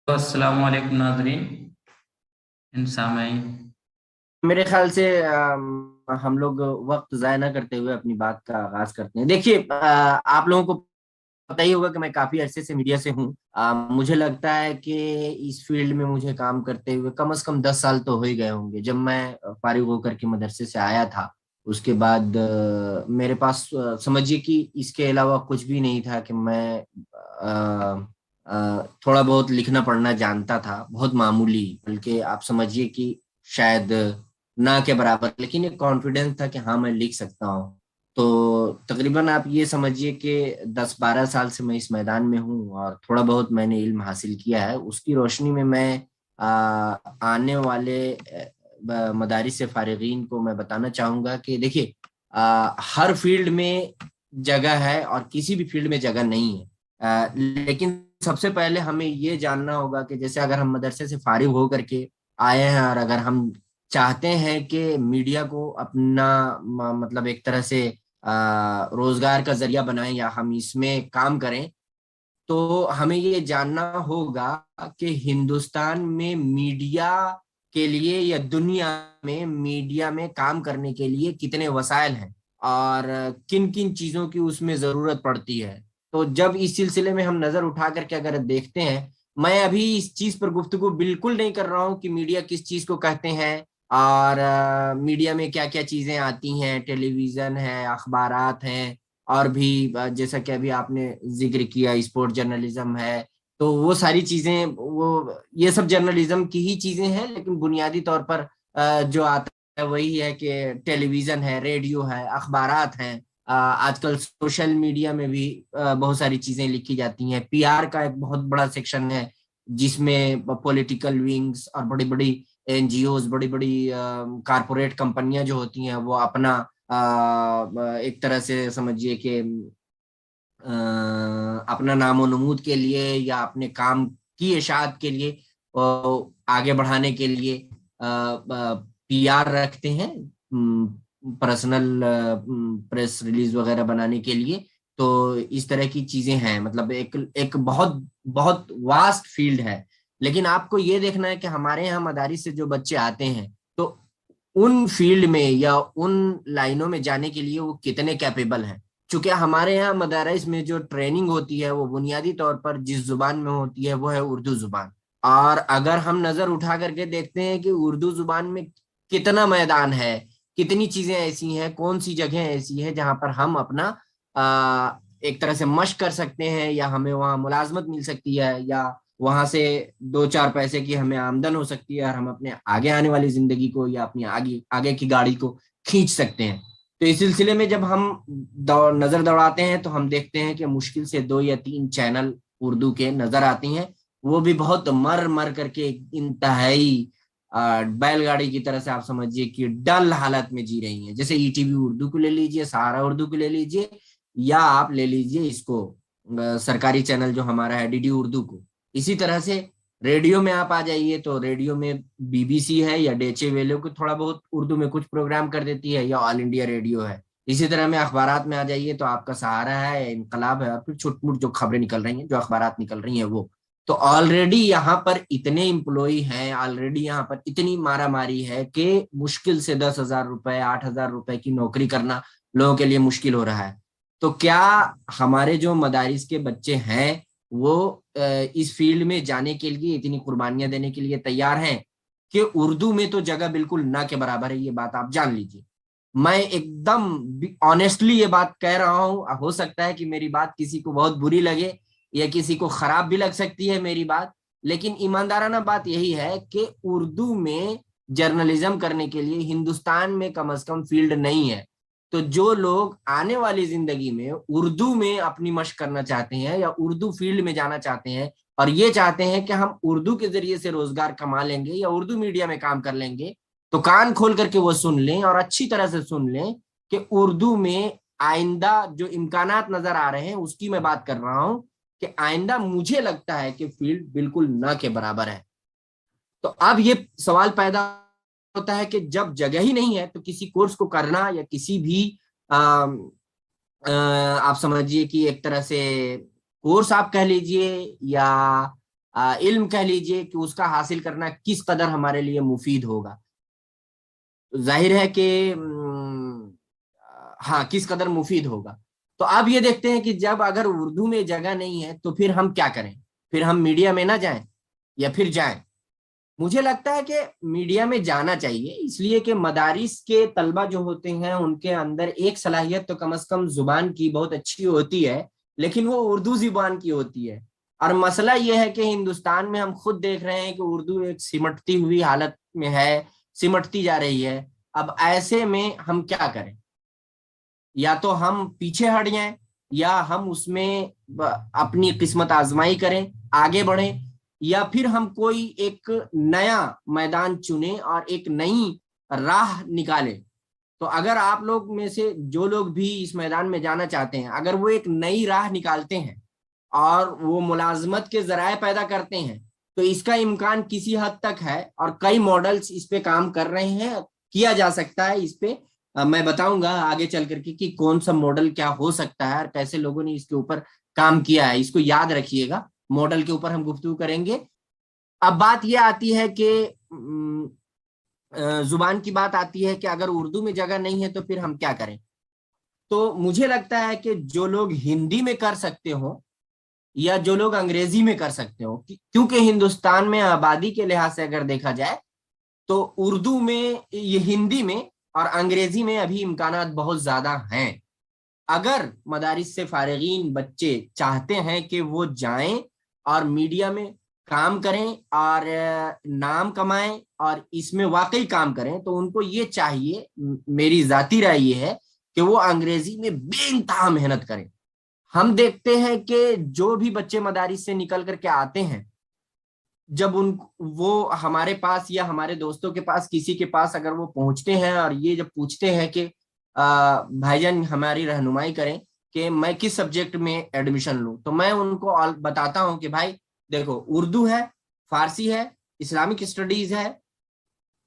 अस्सलाम वालेकुम नाज़रीन इन सामईन। मेरे ख्याल से हम लोग वक्त जाया ना करते हुए अपनी बात का आगाज करते हैं। देखिए, आप लोगों को पता ही होगा कि मैं काफी अरसे से मीडिया से हूँ। मुझे लगता है कि इस फील्ड में मुझे काम करते हुए कम से कम 10 साल तो हो ही गए होंगे। जब मैं फारिग होकर के मदरसे से आया था, उसके बाद मेरे पास समझिए कि इसके अलावा कुछ भी नहीं था कि मैं थोड़ा बहुत लिखना पढ़ना जानता था, बहुत मामूली, बल्कि आप समझिए कि शायद ना के बराबर, लेकिन एक कॉन्फिडेंस था कि हाँ मैं लिख सकता हूँ। तो तकरीबन आप ये समझिए कि 10-12 साल से मैं इस मैदान में हूँ और थोड़ा बहुत मैंने इल्म हासिल किया है। उसकी रोशनी में मैं आ, आने वाले मदारिस से फारिगीन को मैं बताना चाहूंगा कि देखिए, हर फील्ड में जगह है और किसी भी फील्ड में जगह नहीं है। लेकिन सबसे पहले हमें ये जानना होगा कि जैसे अगर हम मदरसे से फारिग होकर के आए हैं और अगर हम चाहते हैं कि मीडिया को अपना मतलब एक तरह से रोजगार का जरिया बनाएं या हम इसमें काम करें, तो हमें ये जानना होगा कि हिंदुस्तान में मीडिया के लिए या दुनिया में मीडिया में काम करने के लिए कितने वसाइल हैं और किन किन चीजों की उसमें जरूरत पड़ती है। तो जब इस सिलसिले में हम नजर उठा करके अगर देखते हैं, मैं अभी इस चीज पर गुफ्तगू बिल्कुल नहीं कर रहा हूं कि मीडिया किस चीज को कहते हैं और मीडिया में क्या क्या चीजें आती हैं, टेलीविजन है, अखबारात हैं, और भी जैसा कि अभी आपने जिक्र किया स्पोर्ट जर्नलिज्म है। तो वो सारी चीजें, वो ये सब जर्नलिज्म की ही चीजें हैं, लेकिन बुनियादी तौर पर जो आता है वही है कि टेलीविजन है, रेडियो है, अखबारात हैं। आजकल सोशल मीडिया में भी बहुत सारी चीजें लिखी जाती हैं। पीआर का एक बहुत बड़ा सेक्शन है जिसमें पॉलिटिकल विंग्स और बड़ी बड़ी एनजीओज, बड़ी बड़ी कारपोरेट कंपनियां जो होती हैं वो अपना एक तरह से समझिए कि अपना नामो नमूद के लिए या अपने काम की इशाअत के लिए आगे बढ़ाने के लिए पीआर रखते हैं, पर्सनल प्रेस रिलीज वगैरह बनाने के लिए। तो इस तरह की चीजें हैं, मतलब एक एक बहुत बहुत वास्ट फील्ड है। लेकिन आपको ये देखना है कि हमारे यहाँ मदारिस से जो बच्चे आते हैं, तो उन फील्ड में या उन लाइनों में जाने के लिए वो कितने कैपेबल हैं। चूंकि हमारे यहाँ मदारस में जो ट्रेनिंग होती है वो बुनियादी तौर पर जिस जुबान में होती है वो है उर्दू जुबान। और अगर हम नजर उठा करके देखते हैं कि उर्दू जुबान में कितना मैदान है, कितनी चीजें ऐसी हैं, कौन सी जगह ऐसी है जहां पर हम अपना एक तरह से मशक कर सकते हैं या हमें वहाँ मुलाजमत मिल सकती है या वहां से दो चार पैसे की हमें आमदन हो सकती है और हम अपने आगे आने वाली जिंदगी को या अपनी आगे आगे की गाड़ी को खींच सकते हैं। तो इस सिलसिले में जब हम नजर दौड़ाते हैं तो हम देखते हैं कि मुश्किल से 2 या 3 चैनल उर्दू के नजर आती हैं। वो भी बहुत मर मर करके इंतहाई बैलगाड़ी की तरह से आप समझिए कि डल हालत में जी रही हैं। जैसे ईटीवी उर्दू को ले लीजिए, सहारा उर्दू को ले लीजिए, या आप ले लीजिए इसको सरकारी चैनल जो हमारा है डीडी उर्दू को। इसी तरह से रेडियो में आप आ जाइए तो रेडियो में बीबीसी है या डेचे वेले को थोड़ा बहुत उर्दू में कुछ प्रोग्राम कर देती है, या ऑल इंडिया रेडियो है। इसी तरह में अखबारात में आ जाइए तो आपका सहारा है, इनकलाब है, और फिर छोट जो खबरें निकल रही हैं, जो अखबारात निकल रही हैं वो। तो ऑलरेडी यहाँ पर इतने इम्प्लॉय हैं, ऑलरेडी यहाँ पर इतनी मारा मारी है कि मुश्किल से 10,000 रुपए, 8,000 रुपए की नौकरी करना लोगों के लिए मुश्किल हो रहा है। तो क्या हमारे जो मदारिस के बच्चे हैं वो इस फील्ड में जाने के लिए इतनी कुर्बानियां देने के लिए तैयार हैं कि उर्दू में तो जगह बिल्कुल ना के बराबर है? ये बात आप जान लीजिए। मैं एकदम ऑनेस्टली ये बात कह रहा हूं। हो सकता है कि मेरी बात किसी को बहुत बुरी लगे या किसी को खराब भी लग सकती है मेरी बात, लेकिन ईमानदाराना बात यही है कि उर्दू में जर्नलिज्म करने के लिए हिंदुस्तान में कम से कम फील्ड नहीं है। तो जो लोग आने वाली जिंदगी में उर्दू में अपनी मशक करना चाहते हैं या उर्दू फील्ड में जाना चाहते हैं और ये चाहते हैं कि हम उर्दू के जरिए से रोजगार कमा लेंगे या उर्दू मीडिया में काम कर लेंगे, तो कान खोल करके वो सुन लें और अच्छी तरह से सुन लें कि उर्दू में आइंदा जो इम्कानात नजर आ रहे हैं उसकी मैं बात कर रहा हूं कि आइंदा मुझे लगता है कि फील्ड बिल्कुल न के बराबर है। तो अब ये सवाल पैदा होता है कि जब जगह ही नहीं है तो किसी कोर्स को करना या किसी भी आप समझिए कि एक तरह से कोर्स आप कह लीजिए या علم کہہ لیجئے کہ اس کا حاصل کرنا کس قدر ہمارے لیے مفید ہوگا. ظاہر ہے کہ ہاں کس قدر مفید ہوگا. تو آپ یہ دیکھتے ہیں کہ جب اگر اردو میں جگہ نہیں ہے تو پھر ہم کیا کریں؟ پھر ہم میڈیا میں نہ جائیں یا پھر جائیں؟ مجھے لگتا ہے کہ میڈیا میں جانا چاہیے، اس لیے کہ مدارس کے طلبہ جو ہوتے ہیں ان کے اندر ایک صلاحیت تو کم از کم زبان کی بہت اچھی ہوتی ہے، لیکن وہ اردو زبان کی ہوتی ہے. اور مسئلہ یہ ہے کہ ہندوستان میں ہم خود دیکھ رہے ہیں کہ اردو ایک سمٹتی ہوئی حالت میں ہے، سمٹتی جا رہی ہے. اب ایسے میں ہم کیا کریں؟ یا تو ہم پیچھے ہٹ جائیں یا ہم اس میں اپنی قسمت آزمائی کریں، آگے بڑھیں، یا پھر ہم کوئی ایک نیا میدان چنیں اور ایک نئی راہ نکالیں. تو اگر آپ لوگ میں سے جو لوگ بھی اس میدان میں جانا چاہتے ہیں، اگر وہ ایک نئی راہ نکالتے ہیں اور وہ ملازمت کے ذرائع پیدا کرتے ہیں تو اس کا امکان کسی حد تک ہے، اور کئی ماڈلز اس پہ کام کر رہے ہیں، کیا جا سکتا ہے. اس پہ میں بتاؤں گا آگے چل کر کے کہ کون سا ماڈل کیا ہو سکتا ہے اور کیسے لوگوں نے اس کے اوپر کام کیا ہے. اس کو یاد رکھیے گا، ماڈل کے اوپر ہم گفتگو کریں گے. اب بات یہ آتی ہے کہ زبان کی بات آتی ہے کہ اگر اردو میں جگہ نہیں ہے تو پھر ہم کیا کریں. تو مجھے لگتا ہے کہ جو لوگ ہندی میں کر سکتے ہوں یا جو لوگ انگریزی میں کر سکتے ہوں، کیونکہ ہندوستان میں آبادی کے لحاظ سے اگر دیکھا جائے تو اردو میں، یہ ہندی میں اور انگریزی میں ابھی امکانات بہت زیادہ ہیں. اگر مدارس سے فارغین بچے چاہتے ہیں کہ وہ جائیں اور میڈیا میں کام کریں اور نام کمائیں اور اس میں واقعی کام کریں، تو ان کو یہ چاہیے، میری ذاتی رائے یہ ہے کہ وہ انگریزی میں بے انتہا محنت کریں. ہم دیکھتے ہیں کہ جو بھی بچے مدارس سے نکل کر کے آتے ہیں، جب وہ ہمارے پاس یا ہمارے دوستوں کے پاس، کسی کے پاس اگر وہ پہنچتے ہیں اور یہ جب پوچھتے ہیں کہ بھائی جان ہماری رہنمائی کریں کہ میں کس سبجیکٹ میں ایڈمیشن لوں، تو میں ان کو بتاتا ہوں کہ بھائی دیکھو، اردو ہے، فارسی ہے، اسلامک اسٹڈیز ہے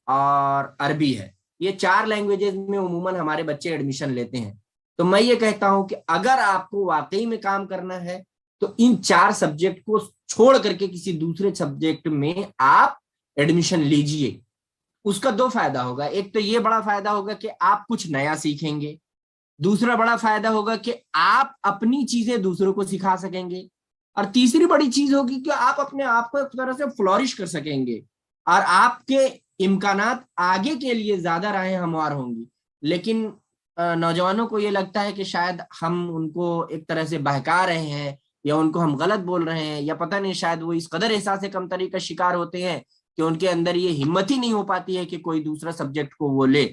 اور عربی ہے. یہ 4 لینگویجز میں عموماً ہمارے بچے ایڈمیشن لیتے ہیں. تو میں یہ کہتا ہوں کہ اگر آپ کو واقعی میں کام کرنا ہے تو ان 4 سبجیکٹ کو چھوڑ کر کے کسی دوسرے سبجیکٹ میں آپ ایڈمیشن لیجئے. اس کا 2 فائدہ ہوگا. ایک تو یہ بڑا فائدہ ہوگا کہ آپ کچھ نیا سیکھیں گے. دوسرا بڑا فائدہ ہوگا کہ آپ اپنی چیزیں دوسروں کو سکھا سکیں گے. اور تیسری بڑی چیز ہوگی کہ آپ اپنے آپ کو ایک طرح سے فلورش کر سکیں گے اور آپ کے امکانات آگے کے لیے زیادہ راہیں ہموار ہوں گی. لیکن نوجوانوں کو یہ لگتا ہے کہ شاید ہم ان کو ایک طرح سے بہکا رہے ہیں یا ان کو ہم غلط بول رہے ہیں، یا پتہ نہیں شاید وہ اس قدر احساس کمتری کا شکار ہوتے ہیں کہ ان کے اندر یہ ہمت ہی نہیں ہو پاتی ہے کہ کوئی دوسرا سبجیکٹ کو وہ لے.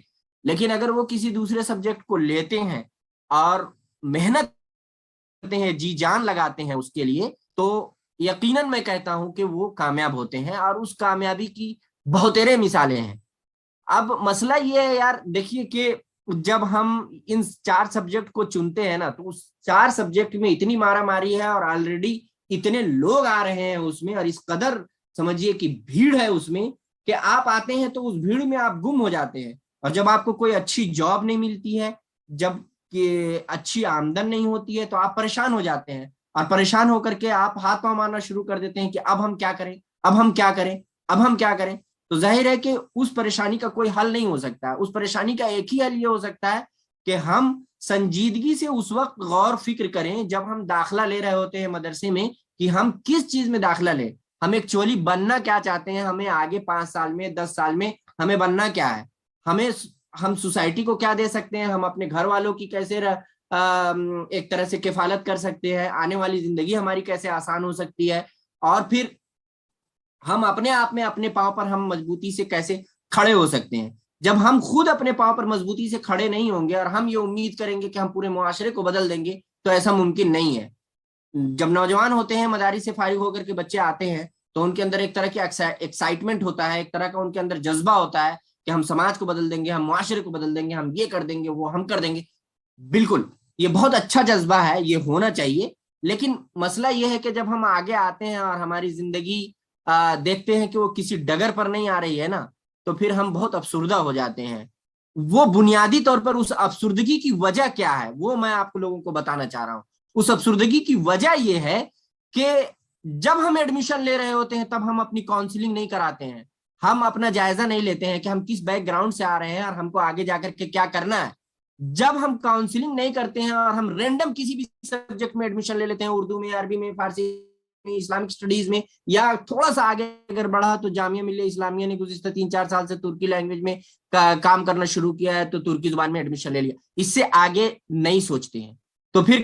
لیکن اگر وہ کسی دوسرے سبجیکٹ کو لیتے ہیں اور محنت کرتے ہیں، جی جان لگاتے ہیں اس کے لیے، تو یقیناً میں کہتا ہوں کہ وہ کامیاب ہوتے ہیں، اور اس کامیابی کی بہترے مثالیں ہیں. اب مسئلہ یہ ہے یار، دیکھیے کہ جب ہم ان 4 سبجیکٹ کو چنتے ہیں نا، تو اس 4 سبجیکٹ میں اتنی مارا ماری ہے اور آلریڈی اتنے لوگ آ رہے ہیں اس میں، اور اس قدر سمجھیے کہ بھیڑ ہے اس میں کہ آپ آتے ہیں تو اس بھیڑ میں آپ گم ہو جاتے ہیں. اور جب آپ کو کوئی اچھی جاب نہیں ملتی ہے، جب کہ اچھی آمدن نہیں ہوتی ہے، تو آپ پریشان ہو جاتے ہیں، اور پریشان ہو کر کے آپ ہاتھ پاؤں مارنا شروع کر دیتے ہیں کہ اب ہم کیا کریں، اب ہم کیا کریں، اب ہم کیا کریں. تو ظاہر ہے کہ اس پریشانی کا کوئی حل نہیں ہو سکتا. اس پریشانی کا ایک ہی حل یہ ہو سکتا ہے کہ ہم سنجیدگی سے اس وقت غور فکر کریں جب ہم داخلہ لے رہے ہوتے ہیں مدرسے میں، کہ ہم کس چیز میں داخلہ لیں. ہم ایک چولی بننا کیا چاہتے ہیں، ہمیں آگے 5 سال میں، 10 سال میں ہمیں بننا کیا ہے، ہم سوسائٹی کو کیا دے سکتے ہیں، ہم اپنے گھر والوں کی کیسے ایک طرح سے کفالت کر سکتے ہیں، آنے والی زندگی ہماری کیسے آسان ہو سکتی ہے، اور پھر ہم اپنے آپ میں اپنے پاؤں پر ہم مضبوطی سے کیسے کھڑے ہو سکتے ہیں. جب ہم خود اپنے پاؤں پر مضبوطی سے کھڑے نہیں ہوں گے اور ہم یہ امید کریں گے کہ ہم پورے معاشرے کو بدل دیں گے، تو ایسا ممکن نہیں ہے. جب نوجوان ہوتے ہیں، مدارس سے فارغ ہو کر کے بچے آتے ہیں، تو ان کے اندر ایک طرح کی ایکسائٹمنٹ ہوتا ہے، ایک طرح کا ان کے اندر جذبہ ہوتا ہے کہ ہم سماج کو بدل دیں گے، ہم معاشرے کو بدل دیں گے، ہم یہ کر دیں گے، وہ ہم کر دیں گے. بالکل یہ بہت اچھا جذبہ ہے، یہ ہونا چاہیے. لیکن مسئلہ یہ ہے کہ جب ہم آگے آتے ہیں اور ہماری زندگی دیکھتے ہیں کہ وہ کسی ڈگر پر نہیں آ رہی ہے نا، تو پھر ہم بہت افسردہ ہو جاتے ہیں. وہ بنیادی طور پر اس افسردگی کی وجہ کیا ہے وہ میں آپ لوگوں کو بتانا چاہ رہا ہوں. اس افسردگی کی وجہ یہ ہے کہ جب ہم ایڈمیشن لے رہے ہوتے ہیں تب ہم اپنی کاؤنسلنگ نہیں کراتے ہیں، ہم اپنا جائزہ نہیں لیتے ہیں کہ ہم کس بیک گراؤنڈ سے آ رہے ہیں اور ہم کو آگے جا کر کے کیا کرنا ہے۔ جب ہم کاؤنسلنگ نہیں کرتے ہیں اور ہم رینڈم کسی بھی سبجیکٹ میں ایڈمیشن لے لیتے ہیں، اردو میں، عربی میں، فارسی میں، اسلامک اسٹڈیز میں، یا تھوڑا سا آگے اگر بڑھا تو جامعہ ملیہ اسلامیہ نے گزشتہ 3-4 سال سے ترکی لینگویج میں کام کرنا شروع کیا ہے، تو ترکی زبان میں ایڈمیشن لے لیا، اس سے آگے نہیں سوچتے ہیں۔ تو پھر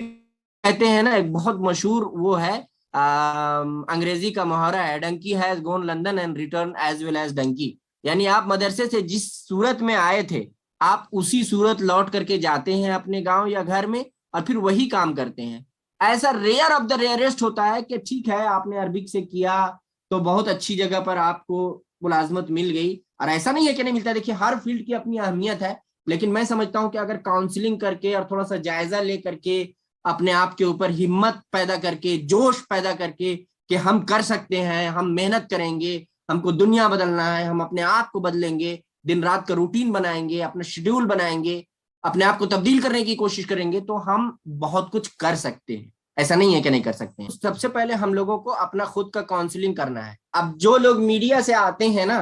کہتے ہیں نا، ایک بہت مشہور وہ ہے انگریزی کا محاورہ ہے، donkey has gone London and return as well as donkey, یعنی آپ مدرسے سے جس صورت میں آئے تھے آپ اسی صورت لوٹ کر کے جاتے ہیں اپنے گاؤں یا گھر میں، اور پھر وہی کام کرتے ہیں۔ ایسا ریئر آف دا ریئرسٹ ہوتا ہے کہ ٹھیک ہے آپ نے عربک سے کیا تو بہت اچھی جگہ پر آپ کو ملازمت مل گئی، اور ایسا نہیں ہے کہ نہیں ملتا، دیکھیے ہر فیلڈ کی اپنی اہمیت ہے، لیکن میں سمجھتا ہوں کہ اگر کاؤنسلنگ کر کے اور تھوڑا سا جائزہ لے کر کے اپنے آپ کے اوپر ہمت پیدا کر کے، جوش پیدا کر کے کہ ہم کر سکتے ہیں، ہم محنت کریں گے، ہم کو دنیا بدلنا ہے، ہم اپنے آپ کو بدلیں گے، دن رات کا روٹین بنائیں گے، اپنا شیڈیول بنائیں گے، اپنے آپ کو تبدیل کرنے کی کوشش کریں گے، تو ہم بہت کچھ کر سکتے ہیں، ایسا نہیں ہے کہ نہیں کر سکتے ہیں۔ سب سے پہلے ہم لوگوں کو اپنا خود کا کاؤنسلنگ کرنا ہے۔ اب جو لوگ میڈیا سے آتے ہیں نا،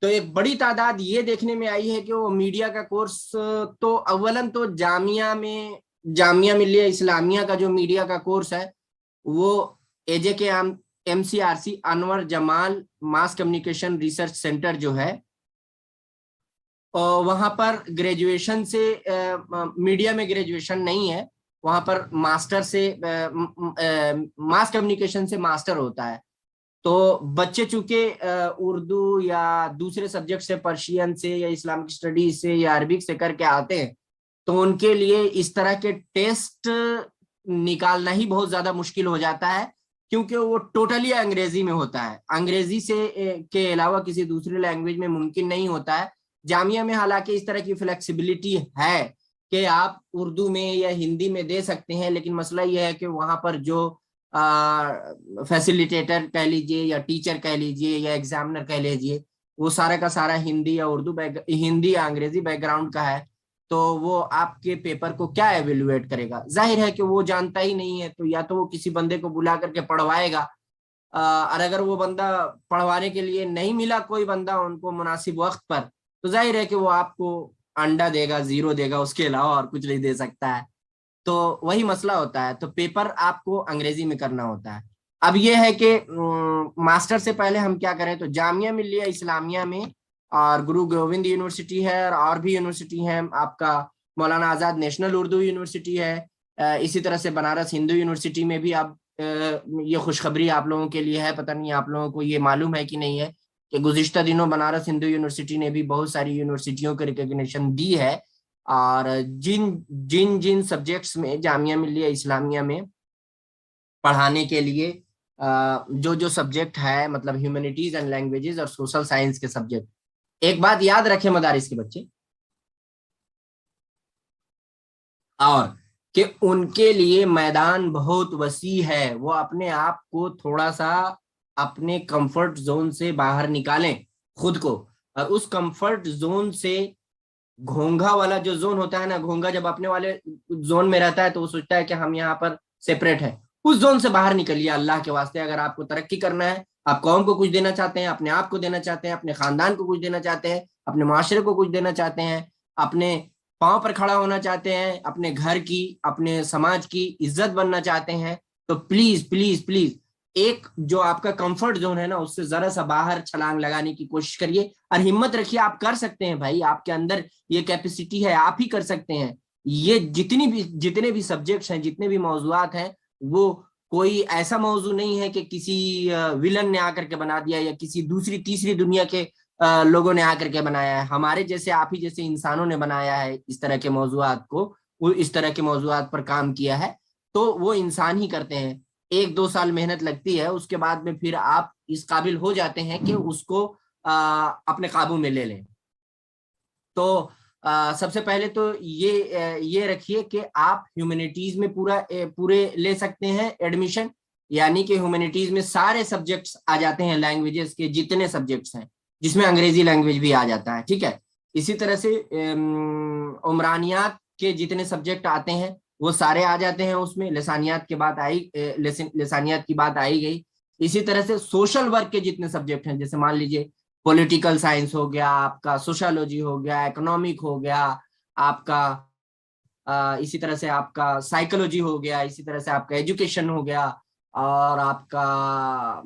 تو ایک بڑی تعداد یہ دیکھنے میں آئی ہے کہ وہ میڈیا کا کورس تو اولن تو جامعہ ملیہ اسلامیہ کا جو میڈیا کا کورس ہے وہ AJ کے MCRC انور جمال ماس کمیونیکیشن ریسرچ سینٹر جو ہے، وہاں پر گریجویشن سے میڈیا میں گریجویشن نہیں ہے، وہاں پر ماسٹر سے ماس کمیونیکیشن سے ماسٹر ہوتا ہے۔ تو بچے چونکہ اردو یا دوسرے سبجیکٹ سے، پرشین سے یا اسلامک اسٹڈیز سے یا عربک سے کر کے آتے ہیں، تو ان کے لیے اس طرح کے ٹیسٹ نکالنا ہی بہت زیادہ مشکل ہو جاتا ہے، کیونکہ وہ ٹوٹلی انگریزی میں ہوتا ہے، انگریزی سے کے علاوہ کسی دوسری لینگویج میں ممکن نہیں ہوتا ہے۔ جامعہ میں حالانکہ اس طرح کی فلیکسیبلٹی ہے کہ آپ اردو میں یا ہندی میں دے سکتے ہیں، لیکن مسئلہ یہ ہے کہ وہاں پر جو فیسیلیٹیٹر کہہ لیجئے یا ٹیچر کہہ لیجئے یا ایگزامنر کہہ لیجئے، وہ سارا کا سارا ہندی یا ہندی یا انگریزی بیک گراؤنڈ کا ہے، تو وہ آپ کے پیپر کو کیا ایویلویٹ کرے گا؟ ظاہر ہے کہ وہ جانتا ہی نہیں ہے، تو یا تو وہ کسی بندے کو بلا کر کے پڑھوائے گا، اور اگر وہ بندہ پڑھوانے کے لیے نہیں ملا کوئی بندہ ان کو مناسب وقت پر، تو ظاہر ہے کہ وہ آپ کو انڈا دے گا، زیرو دے گا، اس کے علاوہ اور کچھ نہیں دے سکتا ہے۔ تو وہی مسئلہ ہوتا ہے، تو پیپر آپ کو انگریزی میں کرنا ہوتا ہے۔ اب یہ ہے کہ ماسٹر سے پہلے ہم کیا کریں، تو جامعہ ملیہ اسلامیہ میں اور گرو گوبند یونیورسٹی ہے، اور بھی یونیورسٹی ہیں، آپ کا مولانا آزاد نیشنل اردو یونیورسٹی ہے، اسی طرح سے بنارس ہندو یونیورسٹی میں بھی اب یہ خوشخبری آپ لوگوں کے لیے ہے، پتہ نہیں آپ لوگوں کو یہ معلوم ہے کہ نہیں ہے، کہ گزشتہ دنوں بنارس ہندو یونیورسٹی نے بھی بہت ساری یونیورسٹیوں کو ریکگنیشن دی ہے، اور جن سبجیکٹس میں جامعہ ملیہ اسلامیہ میں پڑھانے کے لیے جو سبجیکٹ ہے، مطلب ہیومینٹیز اینڈ لینگویجز اور سوشل سائنس کے سبجیکٹ، ایک بات یاد رکھیں مدارس کے بچے، اور کہ ان کے لیے میدان بہت وسیع ہے، وہ اپنے آپ کو تھوڑا سا اپنے کمفرٹ زون سے باہر نکالیں خود کو، اور اس کمفرٹ زون سے، گھونگا والا جو زون ہوتا ہے نا، گھونگا جب اپنے والے زون میں رہتا ہے تو وہ سوچتا ہے کہ ہم یہاں پر سیپریٹ ہے، اس زون سے باہر نکلیے اللہ کے واسطے۔ اگر آپ کو ترقی کرنا ہے، آپ قوم کو کچھ دینا چاہتے ہیں، اپنے آپ کو دینا چاہتے ہیں، اپنے خاندان کو کچھ دینا چاہتے ہیں، اپنے معاشرے کو کچھ دینا چاہتے ہیں، اپنے پاؤں پر کھڑا ہونا چاہتے ہیں، اپنے گھر کی، اپنے سماج کی عزت بننا چاہتے ہیں، تو پلیز پلیز پلیز ایک جو آپ کا کمفرٹ زون ہے نا، اس سے ذرا سا باہر چھلانگ لگانے کی کوشش کریے، اور ہمت رکھیے، آپ کر سکتے ہیں بھائی، آپ کے اندر یہ کیپیسٹی ہے، آپ ہی کر سکتے ہیں۔ یہ جتنے بھی سبجیکٹس ہیں، جتنے بھی موضوعات ہیں، وہ کوئی ایسا موضوع نہیں ہے کہ کسی ویلن نے آ کر کے بنا دیا یا کسی دوسری تیسری دنیا کے لوگوں نے آ کر کے بنایا ہے، ہمارے جیسے آپ ہی جیسے انسانوں نے بنایا ہے اس طرح کے موضوعات کو، وہ اس طرح کے موضوعات پر کام کیا ہے، تو وہ انسان ہی کرتے ہیں۔ 1-2 سال محنت لگتی ہے، اس کے بعد میں پھر آپ اس قابل ہو جاتے ہیں کہ اس کو اپنے قابو میں لے لیں۔ تو سب سے پہلے تو یہ رکھیے کہ آپ ہیومینٹیز میں پورے لے سکتے ہیں ایڈمیشن، یعنی کہ ہیومینٹیز میں سارے سبجیکٹس آ جاتے ہیں، لینگویجز کے جتنے سبجیکٹس ہیں، جس میں انگریزی لینگویج بھی آ جاتا ہے، ٹھیک ہے۔ اسی طرح سے عمرانیات کے جتنے سبجیکٹ آتے ہیں وہ سارے آ جاتے ہیں، اس میں لسانیات کی بات آئی گئی، इसी तरह से सोशल वर्क के जितने सब्जेक्ट हैं, जैसे मान लीजिए पॉलिटिकल साइंस हो गया आपका, सोशियोलॉजी हो गया, इकोनॉमिक हो गया आपका, इसी तरह से आपका साइकोलॉजी हो गया, इसी तरह से आपका एजुकेशन हो गया, और आपका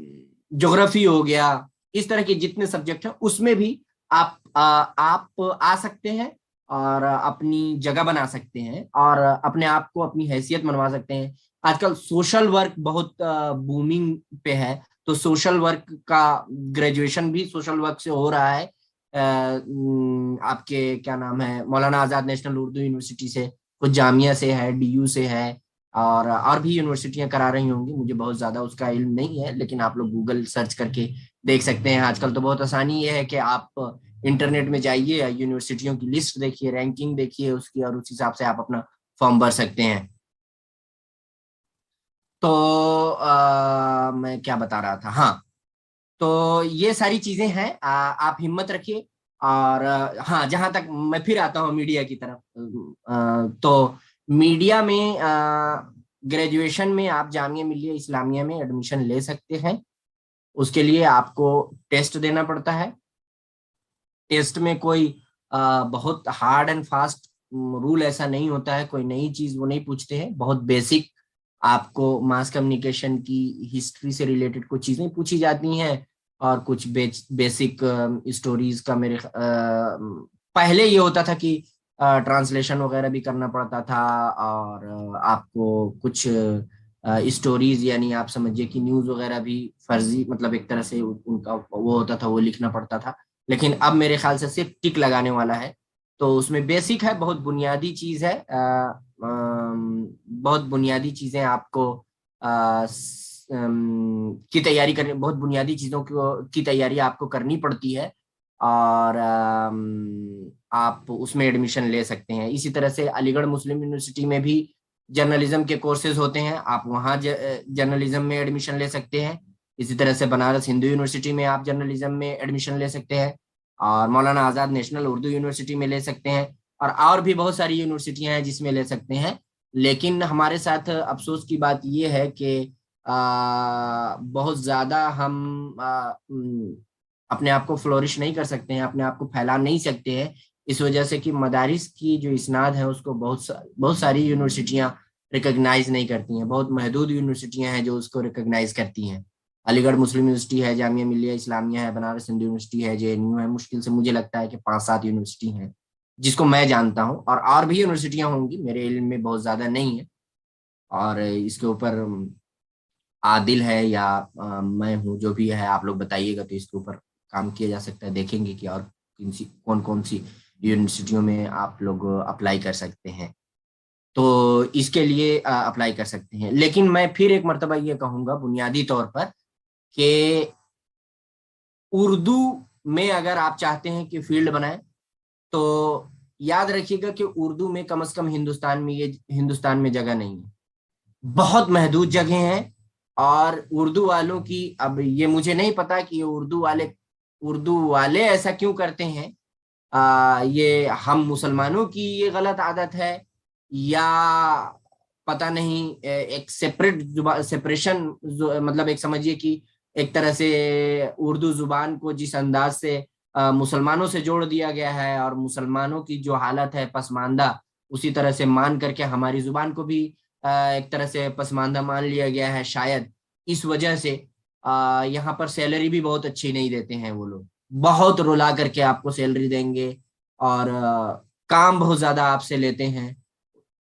ज्योग्राफी हो गया, इस तरह के जितने सब्जेक्ट हैं उसमें भी आप आ सकते हैं और अपनी जगह बना सकते हैं और अपने आप को अपनी हैसियत मनवा सकते हैं। आजकल सोशल वर्क बहुत बूमिंग पे है, तो सोशल वर्क का ग्रेजुएशन भी सोशल वर्क से हो रहा है। आपके क्या नाम है, मौलाना आजाद नेशनल उर्दू यूनिवर्सिटी से, कुछ जामिया से है, डीयू से है, और भी यूनिवर्सिटियां करा रही होंगी, मुझे बहुत ज्यादा उसका इल्म नहीं है, लेकिन आप लोग गूगल सर्च करके देख सकते हैं। आजकल तो बहुत आसानी ये है कि आप इंटरनेट में जाइए, यूनिवर्सिटियों की लिस्ट देखिए, रैंकिंग देखिए उसकी, और उस हिसाब से आप अपना फॉर्म भर सकते हैं। तो मैं क्या बता रहा था, हाँ, तो ये सारी चीजें हैं। आप हिम्मत रखिए। और हाँ, जहां तक मैं फिर आता हूँ मीडिया की तरफ, तो मीडिया में ग्रेजुएशन में आप जामिया मिलिया इस्लामिया में एडमिशन ले सकते हैं। उसके लिए आपको टेस्ट देना पड़ता है। टेस्ट में कोई बहुत हार्ड एंड फास्ट रूल ऐसा नहीं होता है, कोई नई चीज वो नहीं पूछते हैं, बहुत बेसिक आपको मास कम्युनिकेशन की हिस्ट्री से रिलेटेड कुछ चीजें पूछी जाती हैं, और कुछ बेसिक स्टोरीज का पहले ये होता था कि ट्रांसलेशन वगैरह भी करना पड़ता था, और आपको कुछ स्टोरीज, यानी आप समझिए कि न्यूज वगैरह भी फर्जी, मतलब एक तरह से उनका वो होता था, वो लिखना पड़ता था। लेकिन अब मेरे ख्याल से सिर्फ टिक लगाने वाला है, तो उसमें बेसिक है, बहुत बुनियादी चीज है। बहुत बुनियादी चीजें आपको की तैयारी करनी, बहुत बुनियादी चीजों की तैयारी आपको करनी पड़ती है, और आप उसमें एडमिशन ले सकते हैं। इसी तरह से अलीगढ़ मुस्लिम यूनिवर्सिटी में भी जर्नलिज्म के कोर्सेज होते हैं, आप वहाँ जर्नलिज्म में एडमिशन ले सकते हैं। इसी तरह से बनारस हिंदू यूनिवर्सिटी में आप जर्नलिज्म में एडमिशन ले सकते हैं, और मौलाना आजाद नेशनल उर्दू यूनिवर्सिटी में ले सकते हैं, और भी बहुत सारी यूनिवर्सिटियां हैं जिसमें ले सकते हैं। लेकिन हमारे साथ अफसोस की बात यह है कि बहुत ज्यादा हम अपने आप को फ्लोरिश नहीं कर सकते हैं, अपने आप को फैला नहीं सकते हैं, इस वजह से कि मदारिस की जो इस्नाद है उसको बहुत सारी यूनिवर्सिटियां रिकॉग्नाइज नहीं करती हैं। बहुत महदूद यूनिवर्सिटियां हैं जो उसको रिकॉग्नाइज करती हैं। अलीगढ़ मुस्लिम यूनिवर्सिटी है, जामिया मिलिया इस्लामिया है, बनारस हिंदू यूनिवर्सिटी है, जेएनयू है, मुश्किल से मुझे लगता है कि 5-7 यूनिवर्सिटी हैं जिसको मैं जानता हूँ, और भी यूनिवर्सिटियां होंगी, मेरे इल्म में बहुत ज्यादा नहीं है। और इसके ऊपर आदिल है या मैं हूँ, जो भी है आप लोग बताइएगा, तो इसके ऊपर काम किया जा सकता है। देखेंगे कि और कौन कौन सी यूनिवर्सिटियों में आप लोग अप्लाई कर सकते हैं, तो इसके लिए अप्लाई कर सकते हैं। लेकिन मैं फिर एक मर्तबा ये कहूंगा बुनियादी तौर पर कि उर्दू में अगर आप चाहते हैं कि फील्ड बनाए, तो याद रखिएगा कि उर्दू में कम से कम हिंदुस्तान में जगह नहीं है, बहुत महदूद जगह हैं। और उर्दू वालों की, अब ये मुझे नहीं पता कि उर्दू वाले ऐसा क्यों करते हैं, ये हम मुसलमानों की ये गलत आदत है, या पता नहीं, एक सेपरेशन, मतलब एक समझिए कि एक तरह से उर्दू जुबान को जिस अंदाज से मुसलमानों से जोड़ दिया गया है, और मुसलमानों की जो हालत है पसमानदा, उसी तरह से मान करके हमारी जुबान को भी एक तरह से पसमानदा मान लिया गया है। शायद इस वजह से यहाँ पर सैलरी भी बहुत अच्छी नहीं देते हैं वो लोग, बहुत रुला करके आपको सैलरी देंगे, और काम बहुत ज्यादा आपसे लेते हैं।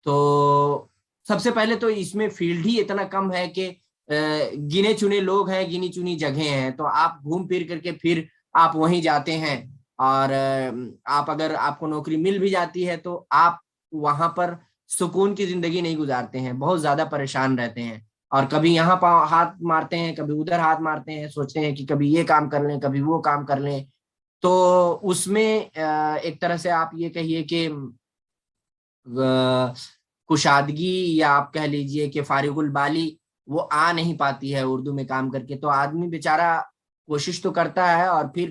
तो सबसे पहले तो इसमें फील्ड ही इतना कम है कि गिने चुने लोग हैं, गिनी चुनी जगह हैं, तो आप घूम फिर करके फिर आप वहीं जाते हैं। और आप अगर आपको नौकरी मिल भी जाती है तो आप वहां पर सुकून की जिंदगी नहीं गुजारते हैं, बहुत ज्यादा परेशान रहते हैं, और कभी यहाँ हाथ मारते हैं, कभी उधर हाथ मारते हैं, सोचते हैं कि कभी ये काम कर लें, कभी वो काम कर लें। तो उसमें एक तरह से आप ये कहिए कि कुशादगी, या आप कह लीजिए कि फारिगुल बाली वो आ नहीं पाती है उर्दू में काम करके। तो आदमी बेचारा कोशिश तो करता है, और फिर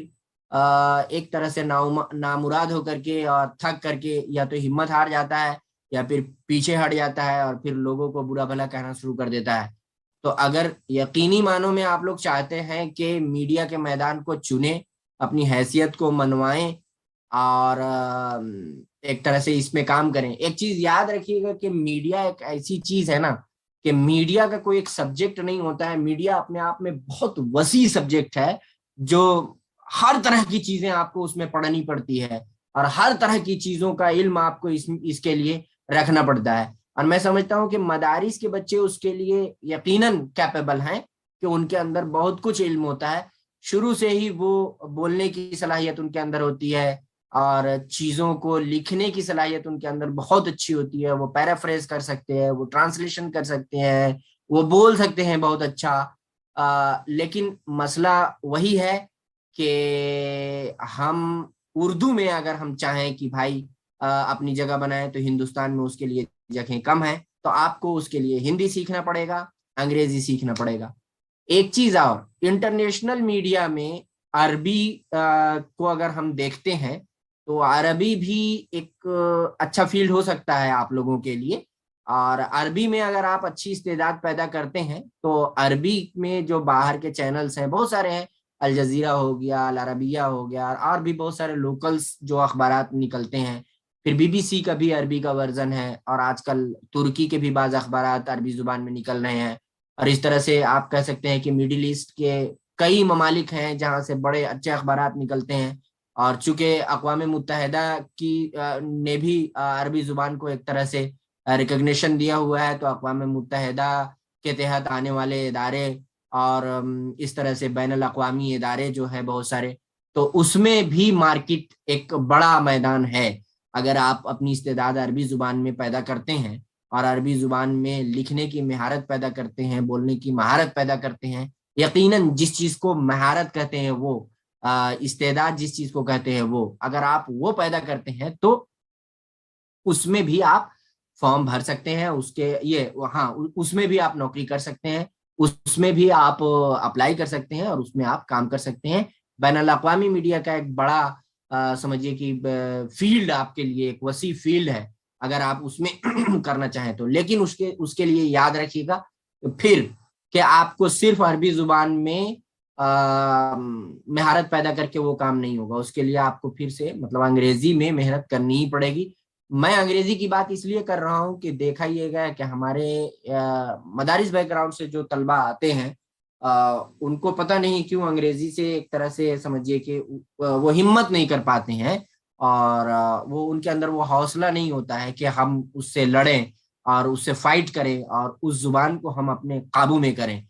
एक तरह से नामुराद होकर के और थक करके या तो हिम्मत हार जाता है, या फिर पीछे हट जाता है, और फिर लोगों को बुरा भला कहना शुरू कर देता है। तो अगर यकीनी मानों में आप लोग चाहते हैं कि मीडिया के मैदान को चुने, अपनी हैसियत को मनवाएं और एक तरह से इसमें काम करें। एक चीज याद रखिएगा कि मीडिया एक ऐसी चीज है ना कि मीडिया का कोई एक सब्जेक्ट नहीं होता है। मीडिया अपने आप में बहुत वसी सब्जेक्ट है, जो हर तरह की चीजें आपको उसमें पढ़नी पड़ती है और हर तरह की चीजों का इल्म आपको इसके लिए रखना पड़ता है। और मैं समझता हूँ कि मदारिस के बच्चे उसके लिए यकीनन कैपेबल हैं कि उनके अंदर बहुत कुछ इल्म होता है। शुरू से ही वो बोलने की सलाहियत उनके अंदर होती है और चीजों को लिखने की सलाहियत उनके अंदर बहुत अच्छी होती है। वो पैराफ्रेज कर सकते हैं, वो ट्रांसलेशन कर सकते हैं, वो बोल सकते हैं बहुत अच्छा। लेकिन मसला वही है कि हम उर्दू में अगर हम चाहें कि भाई अपनी जगह बनाए, तो हिंदुस्तान में उसके लिए जगह कम है, तो आपको उसके लिए हिंदी सीखना पड़ेगा, अंग्रेजी सीखना पड़ेगा। एक चीज और, इंटरनेशनल मीडिया में अरबी को अगर हम देखते हैं तो अरबी भी एक अच्छा फील्ड हो सकता है आप लोगों के लिए। और अरबी में अगर आप अच्छी इस्तेदाद पैदा करते हैं तो अरबी में जो बाहर के चैनल्स हैं बहुत सारे हैं, अल जजीरा हो गया, अल अरबिया हो गया, और भी बहुत सारे लोकल्स जो अखबारात निकलते हैं। फिर बीबीसी का भी अरबी का वर्जन है, और आजकल तुर्की के भी बाज़ अखबारात अरबी जुबान में निकल रहे हैं। और इस तरह से आप कह सकते हैं कि मिडिल ईस्ट के कई ममालिक हैं जहाँ से बड़े अच्छे अखबारात निकलते हैं। और चूंकि अक़वाम मुत्तहिदा की ने भी अरबी जुबान को एक तरह से रिकग्निशन दिया हुआ है, तो अक़वाम मुत्तहिदा के तहत आने वाले इदारे और इस तरह से बैनुल अक़वामी इदारे जो है बहुत सारे, तो उसमें भी मार्केट एक बड़ा मैदान है। अगर आप अपनी इस्तेदाद अरबी जुबान में पैदा करते हैं और अरबी जुबान में लिखने की महारत पैदा करते हैं, बोलने की महारत पैदा करते हैं, यकीनन जिस चीज को महारत कहते हैं वो, इस्तेदाद जिस चीज को कहते हैं वो, अगर आप वो पैदा करते हैं तो उसमें भी आप फॉर्म भर सकते हैं, उसके ये हाँ उसमें भी आप नौकरी कर सकते हैं, उसमें भी आप अप्लाई कर सकते हैं और उसमें आप काम कर सकते हैं। बैनुल अक़वामी मीडिया का एक बड़ा समझिए कि फील्ड आपके लिए एक वसी फील्ड है अगर आप उसमें करना चाहें तो। लेकिन उसके उसके लिए याद रखिएगा फिर कि आपको सिर्फ अरबी जुबान में महारत पैदा करके वो काम नहीं होगा। उसके लिए आपको फिर से मतलब अंग्रेजी में मेहनत करनी ही पड़ेगी। मैं अंग्रेजी की बात इसलिए कर रहा हूँ कि देखा ये गया कि हमारे मदारिस बैकग्राउंड से जो तलबा आते हैं उनको पता नहीं क्यों अंग्रेजी से एक तरह से समझिए कि वो हिम्मत नहीं कर पाते हैं, और वो उनके अंदर वो हौसला नहीं होता है कि हम उससे लड़ें और उससे फाइट करें और उस जुबान को हम अपने काबू में करें।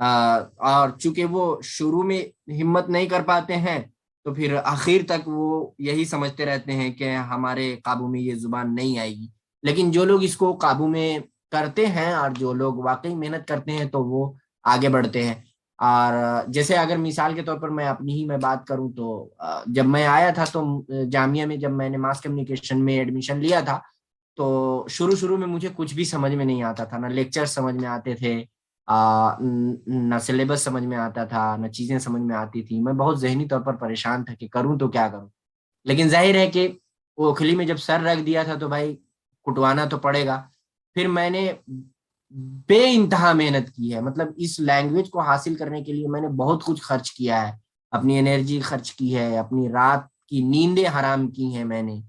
और चूंकि वो शुरू में हिम्मत नहीं कर पाते हैं तो फिर आखिर तक वो यही समझते रहते हैं कि हमारे काबू में ये जुबान नहीं आएगी। लेकिन जो लोग इसको काबू में करते हैं और जो लोग वाकई मेहनत करते हैं तो वो आगे बढ़ते हैं। और जैसे अगर मिसाल के तौर पर मैं अपनी ही मैं बात करूं तो जब मैं आया था तो जामिया में जब मैंने मास कम्युनिकेशन में एडमिशन लिया था तो शुरू शुरू में मुझे कुछ भी समझ में नहीं आता था, ना लेक्चर समझ में आते थे, न सिलेबस समझ में आता था, न चीजें समझ में आती थी। मैं बहुत जहनी तौर पर परेशान था कि करूं तो क्या करूं। लेकिन जाहिर है कि ओखली में जब सर रख दिया था तो भाई कुटवाना तो पड़ेगा। फिर मैंने बेइंतहा मेहनत की है, मतलब इस लैंग्वेज को हासिल करने के लिए मैंने बहुत कुछ खर्च किया है, अपनी एनर्जी खर्च की है, अपनी रात की नींदें हराम की हैं मैंने,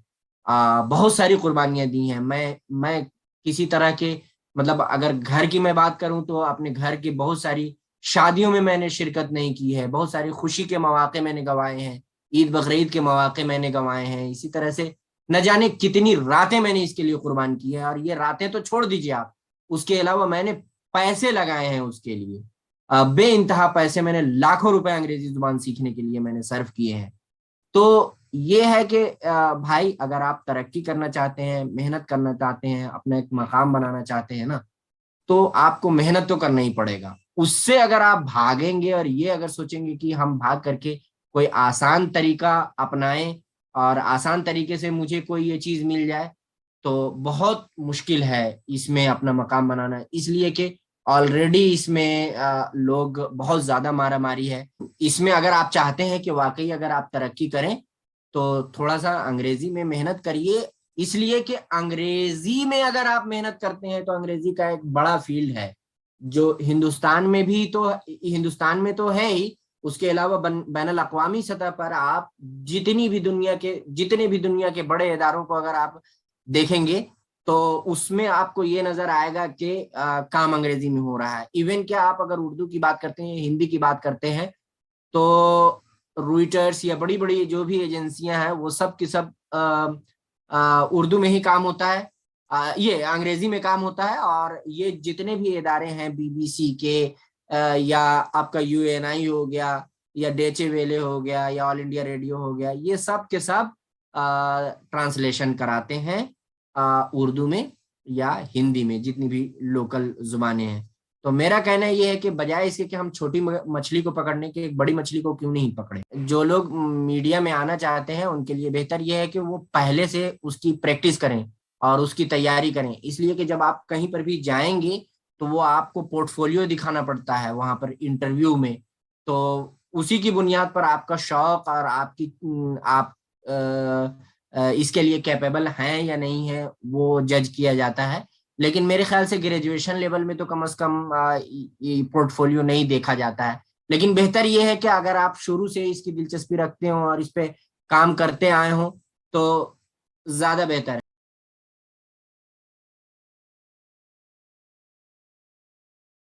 बहुत सारी कुर्बानियां दी हैं। मैं किसी तरह के मतलब अगर घर की मैं बात करूं तो अपने घर की बहुत सारी शादियों में मैंने शिरकत नहीं की है, बहुत सारी खुशी के मौके मैंने गंवाए हैं, ईद बकरीद के मौके मैंने गंवाए हैं। इसी तरह से न जाने कितनी रातें मैंने इसके लिए कुर्बान की है। और ये रातें तो छोड़ दीजिए आप, उसके अलावा मैंने पैसे लगाए हैं उसके लिए, बे इंतहा पैसे मैंने, लाखों रुपए अंग्रेजी जुबान सीखने के लिए मैंने सर्व किए हैं। तो ये है कि भाई अगर आप तरक्की करना चाहते हैं, मेहनत करना चाहते हैं, अपना एक मकाम बनाना चाहते हैं ना, तो आपको मेहनत तो करना ही पड़ेगा। उससे अगर आप भागेंगे और ये अगर सोचेंगे कि हम भाग करके कोई आसान तरीका अपनाएं और आसान तरीके से मुझे कोई ये चीज मिल जाए, तो बहुत मुश्किल है इसमें अपना मकाम बनाना। इसलिए कि ऑलरेडी इसमें लोग बहुत ज्यादा मारा मारी है। इसमें अगर आप चाहते हैं कि वाकई अगर आप तरक्की करें तो थोड़ा सा अंग्रेजी में मेहनत करिए। इसलिए कि अंग्रेजी में अगर आप मेहनत करते हैं तो अंग्रेजी का एक बड़ा फील्ड है, जो हिंदुस्तान में तो है ही, उसके अलावा बैनुल अक़वामी सतह पर आप जितने भी दुनिया के बड़े इदारों को अगर आप देखेंगे तो उसमें आपको ये नजर आएगा कि काम अंग्रेजी में हो रहा है। इवन क्या आप अगर उर्दू की बात करते हैं, हिंदी की बात करते हैं, तो रॉयटर्स या बड़ी बड़ी जो भी एजेंसियां हैं वो सब की सब उर्दू में ही काम होता है, ये अंग्रेजी में काम होता है। और ये जितने भी इदारे हैं बीबीसी के या आपका यूएनआई हो गया या डेचे वेले हो गया या ऑल इंडिया रेडियो हो गया, ये सब के सब ट्रांसलेशन कराते हैं उर्दू में या हिंदी में, जितनी भी लोकल जुबानें हैं। तो मेरा कहना ये है कि बजाय इसके कि हम छोटी मछली को पकड़ने के एक बड़ी मछली को क्यों नहीं पकड़े। जो लोग मीडिया में आना चाहते हैं उनके लिए बेहतर ये है कि वो पहले से उसकी प्रैक्टिस करें और उसकी तैयारी करें, इसलिए कि जब आप कहीं पर भी जाएंगे तो वो आपको पोर्टफोलियो दिखाना पड़ता है वहां पर इंटरव्यू में। तो उसी की बुनियाद पर आपका शौक और आप इसके लिए कैपेबल हैं या नहीं है वो जज किया जाता है। लेकिन मेरे ख्याल से ग्रेजुएशन लेवल में तो कम से कम ये पोर्टफोलियो नहीं देखा जाता है। लेकिन बेहतर ये है कि अगर आप शुरू से इसकी दिलचस्पी रखते हो और इस पे काम करते आए हो तो ज्यादा बेहतर है।